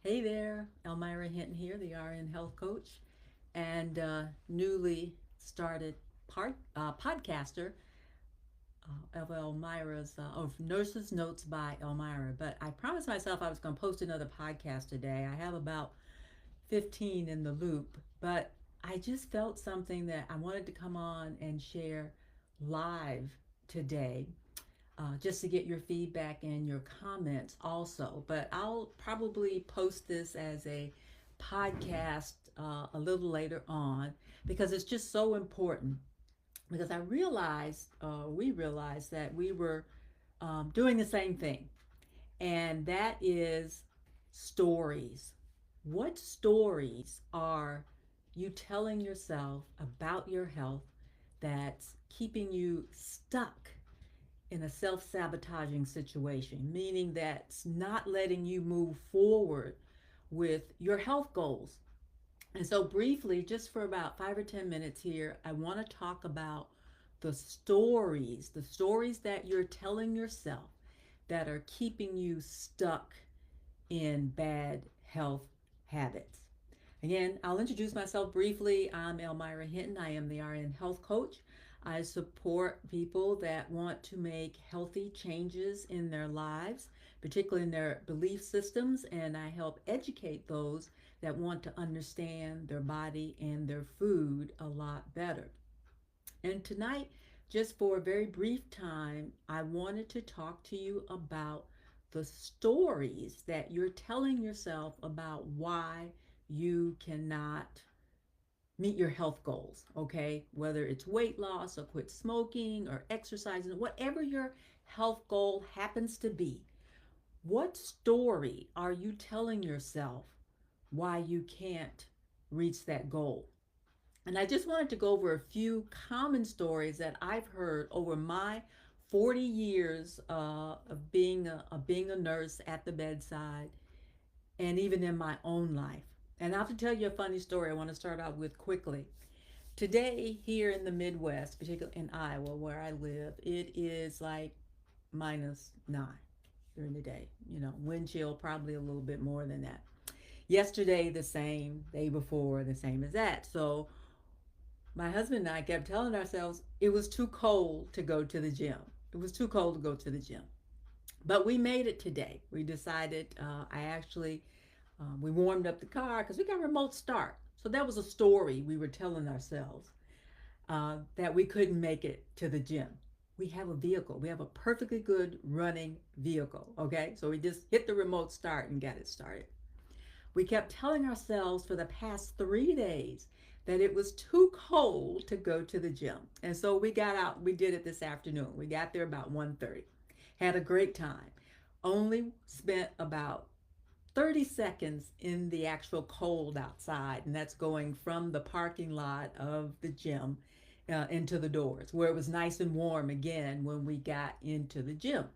Hey there, Almira Hinton here, the RN Health Coach, and newly started podcaster of of Nurses Notes by Elmira. But I promised myself I was going to post another podcast today. I have about 15 in the loop, but I just felt something that I wanted to come on and share live today, just to get your feedback and your comments also. But I'll probably post this as a podcast a little later on because it's just so important. Because we realized that we were doing the same thing, and that is stories. What stories are you telling yourself about your health that's keeping you stuck in a self sabotaging situation, meaning that's not letting you move forward with your health goals? And so, briefly, just for about 5 or 10 minutes here, I want to talk about the stories that you're telling yourself that are keeping you stuck in bad health habits. Again, I'll introduce myself briefly. I'm Almira Hinton. I am the RN Health Coach. I support people that want to make healthy changes in their lives, particularly in their belief systems, and I help educate those that want to understand their body and their food a lot better. And tonight, just for a very brief time, I wanted to talk to you about the stories that you're telling yourself about why you cannot meet your health goals, okay? Whether it's weight loss or quit smoking or exercising, whatever your health goal happens to be, what story are you telling yourself why you can't reach that goal? And I just wanted to go over a few common stories that I've heard over my 40 years of being a nurse at the bedside, and even in my own life. And I have to tell you a funny story I want to start out with quickly. Today, here in the Midwest, particularly in Iowa, where I live, it is like -9 during the day. Wind chill probably a little bit more than that. Yesterday, the same. Day before, the same as that. So my husband and I kept telling ourselves it was too cold to go to the gym. It was too cold to go to the gym. But we made it today. We decided, we warmed up the car because we got remote start. So that was a story we were telling ourselves, that we couldn't make it to the gym. We have a vehicle. We have a perfectly good running vehicle. Okay. So we just hit the remote start and got it started. We kept telling ourselves for the past 3 days that it was too cold to go to the gym. And so we got out, we did it this afternoon. We got there about 1:30. Had a great time. Only spent about 30 seconds in the actual cold outside, and that's going from the parking lot of the gym into the doors, where it was nice and warm again when we got into the gym.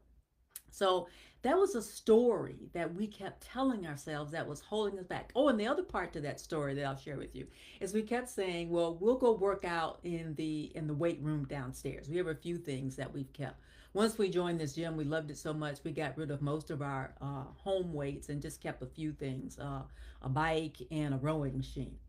So that was a story that we kept telling ourselves that was holding us back. Oh, and the other part to that story that I'll share with you is we kept saying, "Well, we'll go work out in the weight room downstairs." We have a few things that we've kept. Once we joined this gym, we loved it so much we got rid of most of our home weights and just kept a few things, a bike and a rowing machine.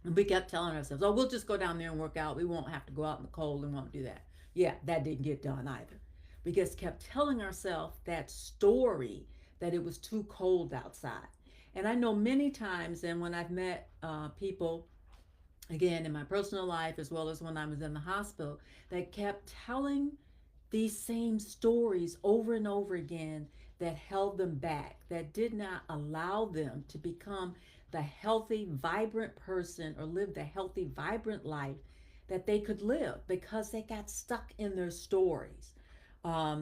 And we kept telling ourselves, "Oh, we'll just go down there and work out. We won't have to go out in the cold and won't do that." Yeah, that didn't get done either. We just kept telling ourselves that story that it was too cold outside. And I know many times, and when I've met people, again, in my personal life as well as when I was in the hospital, that kept telling these same stories over and over again that held them back, that did not allow them to become the healthy, vibrant person or live the healthy, vibrant life that they could live because they got stuck in their stories.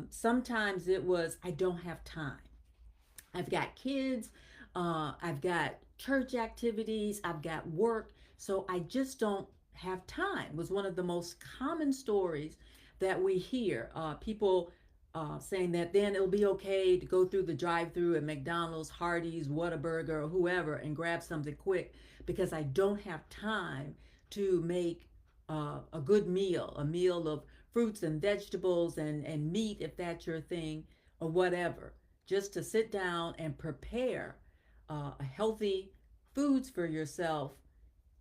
Sometimes it was, I don't have time. I've got kids, I've got church activities, I've got work, so I just don't have time, was one of the most common stories that we hear. People saying that then it'll be okay to go through the drive through at McDonald's, Hardee's, Whataburger, or whoever and grab something quick because I don't have time to make a good meal, a meal of fruits and vegetables and meat if that's your thing, or whatever, just to sit down and prepare healthy foods for yourself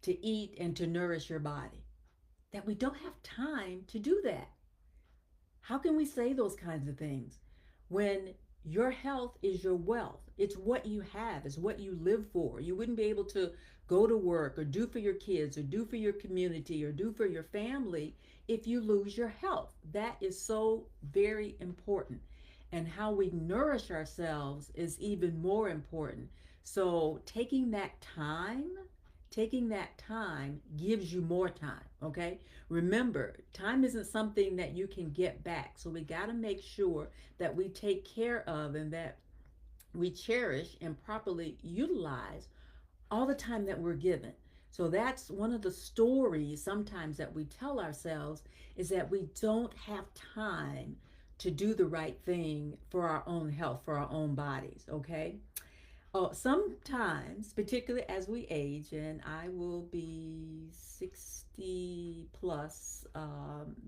to eat and to nourish your body, that we don't have time to do that. How can we say those kinds of things when your health is your wealth? It's what you have, it's what you live for. You wouldn't be able to go to work or do for your kids or do for your community or do for your family if you lose your health. That is so very important. And how we nourish ourselves is even more important. So, taking that time gives you more time, okay? Remember, time isn't something that you can get back. So we got to make sure that we take care of and that we cherish and properly utilize all the time that we're given. So that's one of the stories sometimes that we tell ourselves, is that we don't have time to do the right thing for our own health, for our own bodies, okay? Oh, sometimes, particularly as we age, and I will be 60 plus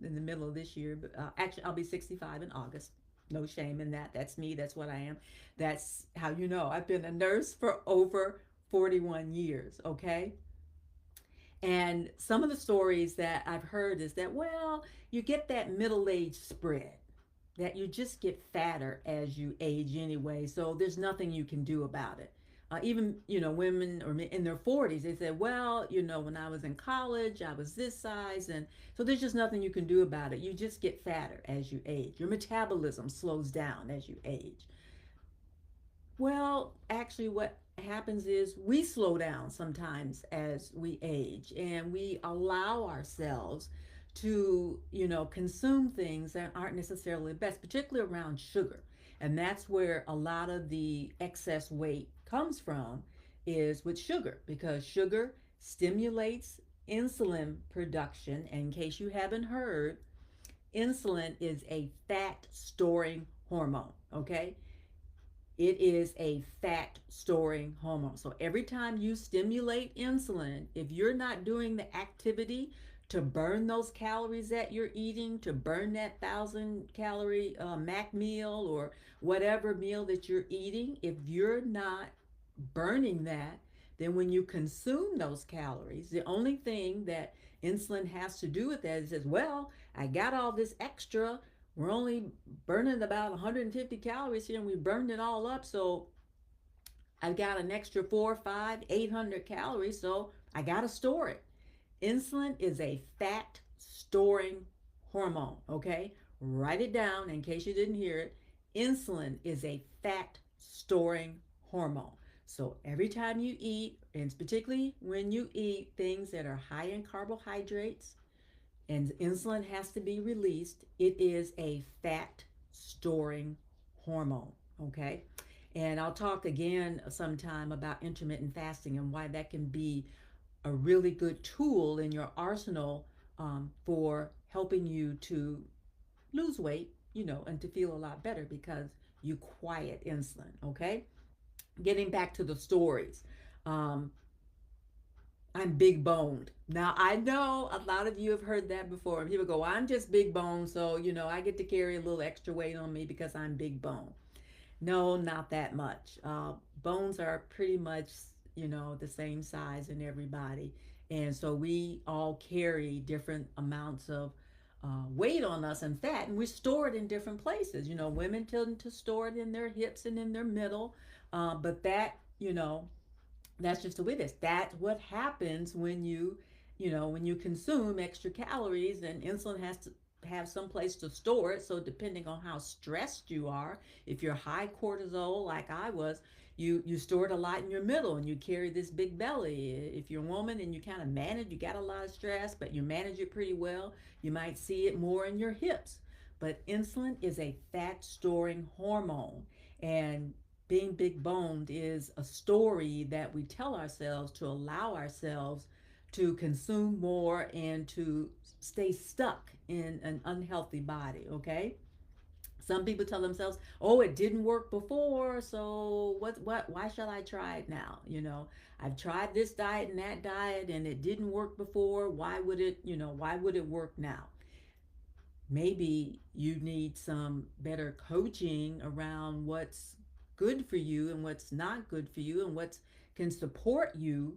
in the middle of this year. But actually, I'll be 65 in August. No shame in that. That's me. That's what I am. That's how you know. I've been a nurse for over 41 years, okay? And some of the stories that I've heard is that, well, you get that middle age spread, that you just get fatter as you age anyway. So there's nothing you can do about it. Even, women or in their 40s, they say, well, when I was in college, I was this size. And so there's just nothing you can do about it. You just get fatter as you age. Your metabolism slows down as you age. Well, actually, what happens is we slow down sometimes as we age, and we allow ourselves to, consume things that aren't necessarily best, particularly around sugar. And that's where a lot of the excess weight comes from, is with sugar, because sugar stimulates insulin production. And in case you haven't heard, insulin is a fat storing hormone, okay? It is a fat storing hormone. So every time you stimulate insulin, if you're not doing the activity to burn those calories that you're eating, to burn that 1,000 calorie Mac meal or whatever meal that you're eating, if you're not burning that, then when you consume those calories, the only thing that insulin has to do with that is says, well, I got all this extra. We're only burning about 150 calories here, and we burned it all up. So I've got an extra 4, 5, 800 calories. So I got to store it. Insulin is a fat storing hormone, okay? Write it down in case you didn't hear it. Insulin is a fat storing hormone. So every time you eat, and particularly when you eat things that are high in carbohydrates, and insulin has to be released, it is a fat storing hormone, okay? And I'll talk again sometime about intermittent fasting and why that can be a really good tool in your arsenal for helping you to lose weight, and to feel a lot better because you quiet insulin, okay? Getting back to the stories. Um, I'm big boned. Now, I know a lot of you have heard that before. People go, well, I'm just big boned, so, I get to carry a little extra weight on me because I'm big boned. No, not that much. Bones are pretty much, the same size in everybody. And so we all carry different amounts of weight on us and fat, and we store it in different places. Women tend to store it in their hips and in their middle. But that's just the way it is. That's what happens when you consume extra calories, and insulin has to have some place to store it. So depending on how stressed you are, if you're high cortisol like I was, you store it a lot in your middle and you carry this big belly. If you're a woman and you kind of manage, you got a lot of stress, but you manage it pretty well, you might see it more in your hips. But insulin is a fat storing hormone, and being big boned is a story that we tell ourselves to allow ourselves to consume more and to stay stuck in an unhealthy body, okay? Some people tell themselves, "Oh, it didn't work before, so why should I try it now?" I've tried this diet and that diet and it didn't work before. Why would it work now? Maybe you need some better coaching around what's good for you and what's not good for you and what can support you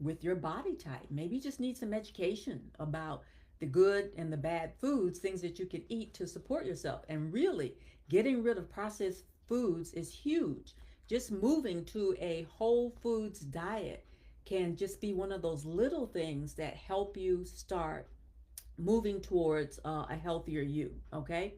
with your body type. Maybe you just need some education about the good and the bad foods, things that you can eat to support yourself. And really, getting rid of processed foods is huge. Just moving to a whole foods diet can just be one of those little things that help you start moving towards a healthier you, okay?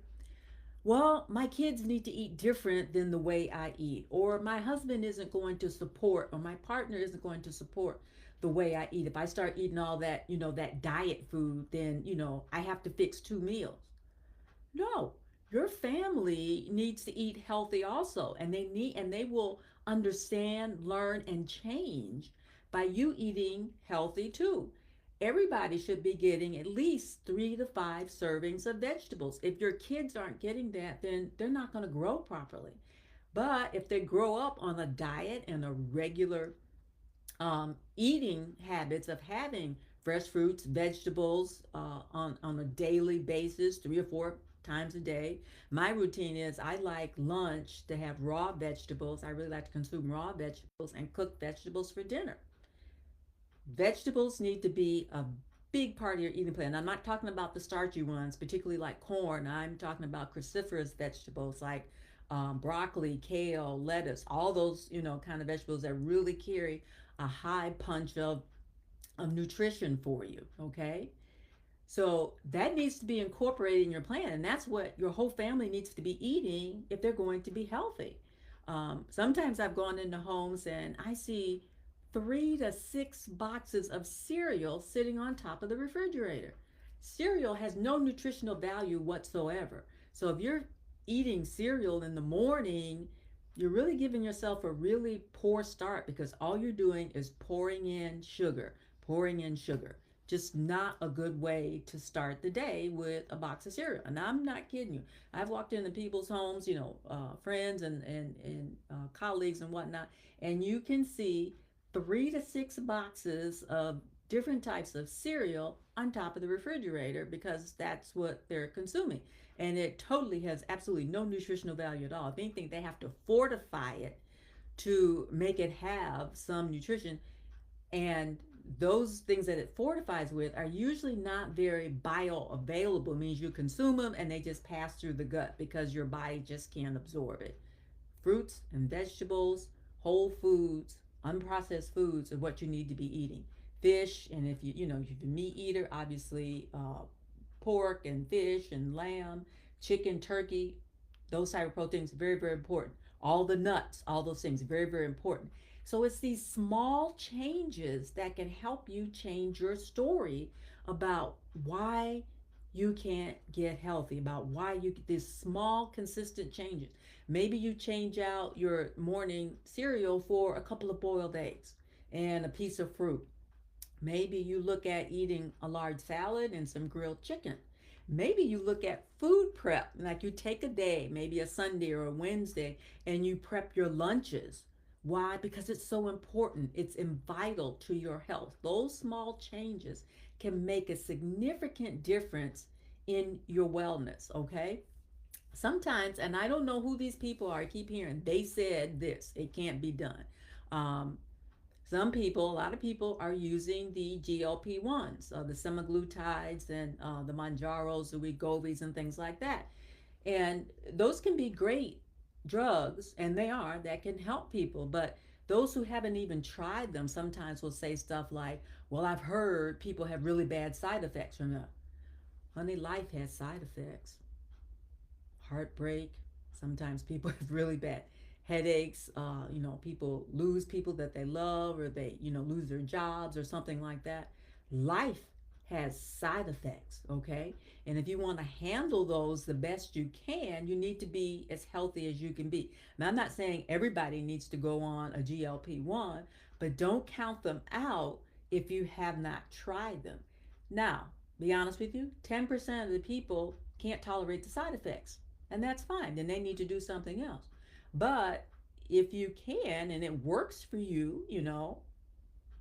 Well, my kids need to eat different than the way I eat, or my husband isn't going to support, or my partner isn't going to support the way I eat. If I start eating all that, that diet food, then, I have to fix 2 meals. No, your family needs to eat healthy also, and they will understand, learn, and change by you eating healthy too. Everybody should be getting at least 3 to 5 servings of vegetables. If your kids aren't getting that, then they're not going to grow properly. But if they grow up on a diet and a regular eating habits of having fresh fruits, vegetables on a daily basis, 3 or 4 times a day. My routine is I like lunch to have raw vegetables. I really like to consume raw vegetables and cook vegetables for dinner. Vegetables need to be a big part of your eating plan. I'm not talking about the starchy ones, particularly like corn. I'm talking about cruciferous vegetables like broccoli, kale, lettuce, all those, kind of vegetables that really carry a high punch of nutrition for you, okay? So that needs to be incorporated in your plan, and that's what your whole family needs to be eating if they're going to be healthy. Sometimes I've gone into homes and I see 3 to 6 boxes of cereal sitting on top of the refrigerator. Cereal has no nutritional value whatsoever. So if you're eating cereal in the morning, you're really giving yourself a really poor start because all you're doing is pouring in sugar, pouring in sugar. Just not a good way to start the day with a box of cereal. And I'm not kidding you. I've walked into people's homes, friends and colleagues and whatnot, and you can see 3 to 6 boxes of different types of cereal on top of the refrigerator because that's what they're consuming. And it totally has absolutely no nutritional value at all. If anything, they have to fortify it to make it have some nutrition. And those things that it fortifies with are usually not very bioavailable. It means you consume them and they just pass through the gut because your body just can't absorb it. Fruits and vegetables, whole foods, unprocessed foods are what you need to be eating. Fish, and if if you're a meat eater, obviously pork and fish and lamb, chicken, turkey, those type of proteins, very, very important. All the nuts, all those things, very, very important. So it's these small changes that can help you change your story about why you can't get healthy, about why you these small consistent changes. Maybe you change out your morning cereal for a couple of boiled eggs and a piece of fruit. Maybe you look at eating a large salad and some grilled chicken. Maybe you look at food prep, like you take a day, maybe a Sunday or a Wednesday, and you prep your lunches. Why? Because it's so important. It's vital to your health. Those small changes can make a significant difference in your wellness, okay? Sometimes, and I don't know who these people are, I keep hearing, they said this, it can't be done. Um, some people, a lot of people are using the GLP-1s, the semaglutides and the Manjaros, the Wegovys, and things like that. And those can be great drugs, and they are, that can help people. But those who haven't even tried them sometimes will say stuff like, well, I've heard people have really bad side effects from them. Honey, life has side effects. Heartbreak. Sometimes people have really bad headaches. People lose people that they love, or they, lose their jobs or something like that. Life has side effects, okay? And if you want to handle those the best you can, you need to be as healthy as you can be. Now, I'm not saying everybody needs to go on a GLP-1, but don't count them out if you have not tried them. Now, be honest with you, 10% of the people can't tolerate the side effects, and that's fine. Then they need to do something else. But if you can and it works for you,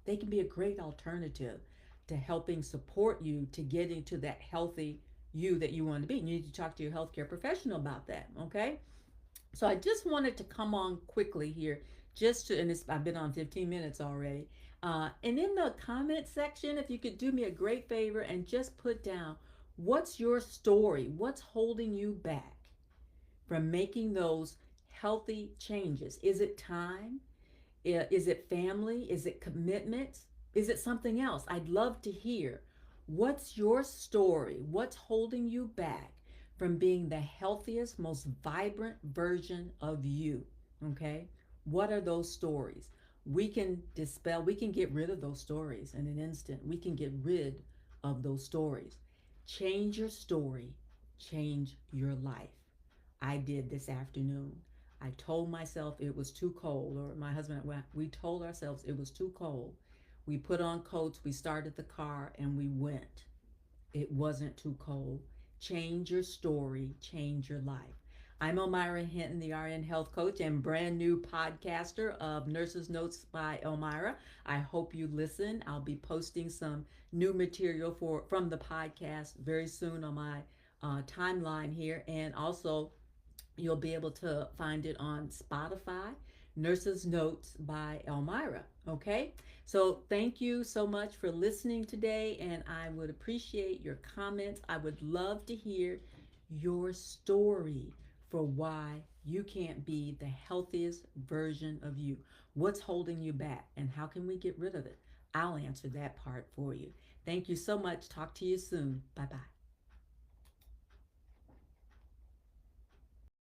they can be a great alternative to helping support you to getting to that healthy you that you want to be. You need to talk to your healthcare professional about that, okay? So I just wanted to come on quickly here, just to, and I've been on 15 minutes already. And in the comment section, if you could do me a great favor and just put down what's your story, what's holding you back from making those healthy changes. Is it time? Is it family? Is it commitment? Is it something else? I'd love to hear. What's your story? What's holding you back from being the healthiest, most vibrant version of you? Okay? What are those stories? We can dispel, we can get rid of those stories in an instant. We can get rid of those stories. Change your story, change your life. I did this afternoon. I told myself it was too cold, or my husband, we told ourselves it was too cold. We put on coats, we started the car, and we went. It wasn't too cold. Change your story, change your life. I'm Almira Hinton, the RN Health Coach and brand new podcaster of Nurses Notes by Almira. I hope you listen. I'll be posting some new material from the podcast very soon on my timeline here, and also you'll be able to find it on Spotify, Nurses Notes by Elmira. Okay? So thank you so much for listening today, and I would appreciate your comments. I would love to hear your story for why you can't be the healthiest version of you. What's holding you back, and how can we get rid of it? I'll answer that part for you. Thank you so much. Talk to you soon. Bye bye.